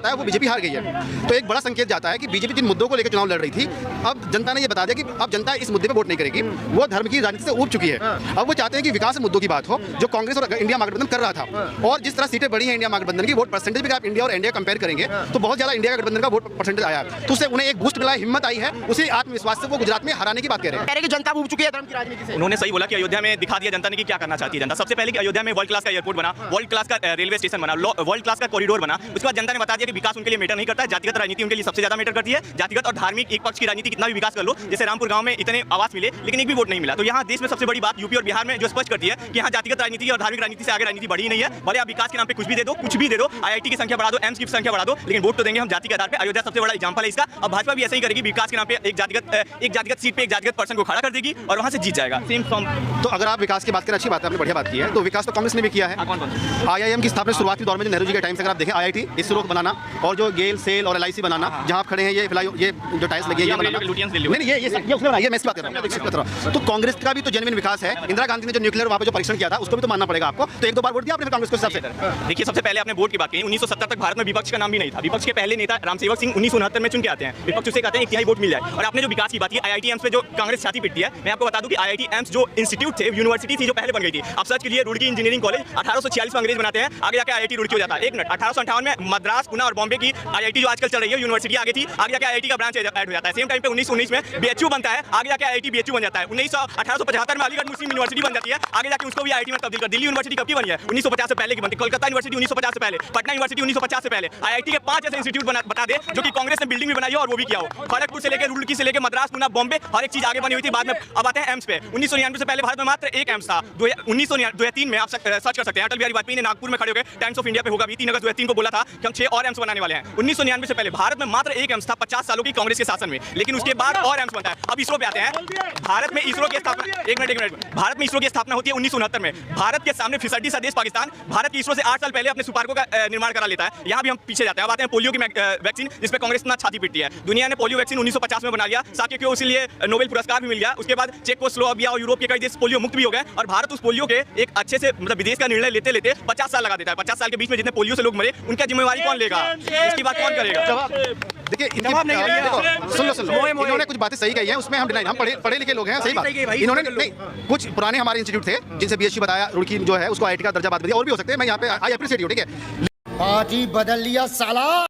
है वो बीजेपी हार गई है। तो एक बड़ा संकेत जाता है कि बीजेपी जिन मुद्दों को लेकर चुनाव लड़ रही थी, अब जनता ने ये बता दिया कि अब जनता इस मुद्दे पे वोट नहीं करेगी, वो धर्म की राजनीति से ऊब चुकी है। अब वो चाहते हैं कि विकास मुद्दों की बात हो, जो कांग्रेस और इंडिया महागठबंधन कर रहा था। और जिस तरह सीटें बढ़ी हैं इंडिया महागठबंधन की, वोट परसेंटेज भी आप इंडिया और इंडिया कंपेयर करेंगे तो बहुत ज्यादा इंडिया गठबंधन का वोट परसेंटेज आया, तो उससे उन्हें एक बूस्ट मिला, हिम्मत आई है, उसी आत्मविश्वास से वो गुजरात में हराने की बात कह रहे हैं कि जनता ऊब चुकी है धर्म की राजनीति से। उन्होंने सही बोला कि अयोध्या में दिखा दिया जनता ने कि क्या करना चाहती है जनता। सबसे पहले कि अयोध्या में वर्ल्ड क्लास का एयरपोर्ट बना, वर्ल्ड क्लास का रेलवे स्टेशन बना, वर्ल्ड क्लास का कॉरिडोर बना। उसके बाद जनता ने बता दिया कि विकास उनके लिए मैटर नहीं करता है, जातिगत राजनीति उनके लिए सबसे ज्यादा मैटर करती है। जातिगत और धार्मिक एक पक्ष की राजनीति कितना भी विकास कर लो, जैसे रामपुर गांव में इतने आवास मिले लेकिन एक भी वोट नहीं मिला। तो यहाँ देश में सबसे बड़ी बात यूपी और बिहार में जो स्पष्ट करती है कि यहाँ जातिगत राजनीति और धार्मिक राजनीति से आगे राजनीति बढ़ी नहीं है। भले आप विकास के नाम पे कुछ भी दे दो, कुछ भी दे दो, IIT की संख्या बढ़ा दो, एम्स की संख्या बढ़ा दो, लेकिन वोट तो देंगे हम जाति के आधार पे। अयोध्या सबसे बड़ा एग्जांपल है इसका। अब भाजपा भी ऐसा ही करेगी, विकास के नाम पे एक जातिगत सीट पे एक जातिगत पर्सन को खड़ा कर देगी और वहां से जीत जाएगा। Same form. तो अगर आप विकास की बात करें, अच्छी बात है, आपने बढ़िया बात की है। तो विकास तो कांग्रेस ने भी किया है। IIM की स्थापना शुरुआती दौर में जो नेहरू जी के टाइम से अगर आप देखें, IIT, इसरो बनाना और जो गेल सेल और LIC बनाना, जहां आप खड़े हैं, ये जो टाइल्स लगे हैं ये बनाना, नहीं ये उसने बनाया, मैं इसकी बात कर रहा हूं। तो कांग्रेस का भी तो जेन्युइन विकास है। इंदिरा गांधी ने जो न्यूक्लियर वहां पे जो परीक्षण किया था उसको भी तो मानना पड़ेगा आपको। तो एक दो बार वोट दिया आपने कांग्रेस को हिसाब से। देखिए, सबसे पहले आपने वोट की बात की। 1970 तक भारत में विपक्ष का नाम भी नहीं था। विपक्ष के पहले नेता रामसेवक सिंह 1969 में चुन के आते हैं। विपक्ष उसे कहते हैं एक तिहाई वोट मिल जाए। और आपने जो विकास की बात की, IIT एम्स पे जो कांग्रेस छाती पीटती है, मैं आपको बता दूं कि IIT एम्स जो इंस्टीट्यूट थे, यूनिवर्सिटी थी जो पहले बन गई थी। आप सर्च कीजिए, रुड़की इंजीनियरिंग कॉलेज 1846 में अंग्रेज बनाते हैं, आगे जाकर IIT रुड़की हो जाता है। एक मिनट, 1858 में मद्रास, पुणे और बॉम्बे की IIT जो आजकल चल रही है यूनिवर्सिटी आगे थी, आगे जाकर IIT का ब्रांच ऐड हो जाता है। सेम टाइम पे 1919 में BHU बनता है, आगे जाकर IIT BHU बन जाता है। 1875 में अलीगढ़ मुस्लिम यूनिवर्सिटी बन जाती है, आगे जाकर उसको भी IIT में तब्दील कर। दिल्ली यूनिवर्सिटी कब की बनी है? 1950 से पहले की बनती। कोलकाता यूनिवर्सिटी 1950 से पहले, पटना यूनिवर्सिटी 1950 से पहले। IIT के 5 ऐसे इंस्टीट्यूट बता दे जो कि कांग्रेस ने बिल्डिंग भी बनाई हो और वो भी किया हो। खड़गपुर से लेकर रुड़की से लेकर मद्रास, पुणे, बॉम्बे, हर एक चीज आगे बनी हुई थी। बाद में अब आते हैं एम्स पे। 1999 से पहले भारत में मात्र एक एम्स था। 2003 में आप सर्च कर सकते हैं, अटल बिहारी वाजपेयी ने नागपुर में खड़े होकर टाइम्स ऑफ इंडिया पे होगा 3 अगस्त 2003 को बोला था कि हम 6 और एम्स बनाने वाले हैं। 1999 से पहले भारत में मात्र एक एम्स था 50 सालों की कांग्रेस के शासन में, लेकिन उसके बाद और एम्स बनता है। अब इसरो पे आते हैं। भारत में इसरो की स्थापना, एक मिनट, भारत में इसरो की स्थापना होती है 1969 में। भारत के सामने फिसड्डी सा देश पाकिस्तान भारत की इसरो से 8 साल पहले अपने सुपार्को का निर्माण करा लेता है। यहाँ भी हम पीछे जाते हैं। अब आते हैं पोलियो की वैक्सीन, जिसपे कांग्रेस इतना छाती पीटती है। दुनिया ने पोलियो वैक्सीन 1950 में बना लिया, साथ ही इसलिए नोबेल पुरस्कार भी मिल गया। उसके बाद चेकोस्लोवाकिया और यूरोप के कई देश पोलियो मुक्त भी हो गए और भारत उस पोलियो के एक अच्छे से मतलब विदेश का निर्णय लेते लेते 50 साल लगा देता है। 50 साल के बीच में जितने पोलियो से लोग मरे, उनका जिम्मेवारी कौन लेगा? इसकी बात कौन करेगा? देखिए, सुन लो, इन्होंने कुछ बातें सही कही हैं, उसमें हम पढ़े लिखे लोग हैं, सही बात। इन्होंने नहीं, कुछ पुराने हमारे इंस्टीट्यूट थे जिनसे BHU बताया, रुड़की जो है उसको IIT का दर्जा बात दिया, और भी हो सकते हैं। मैं यहाँ पे आई अप्रिशिएट यू, ठीक है। पार्टी बदल लिया साला।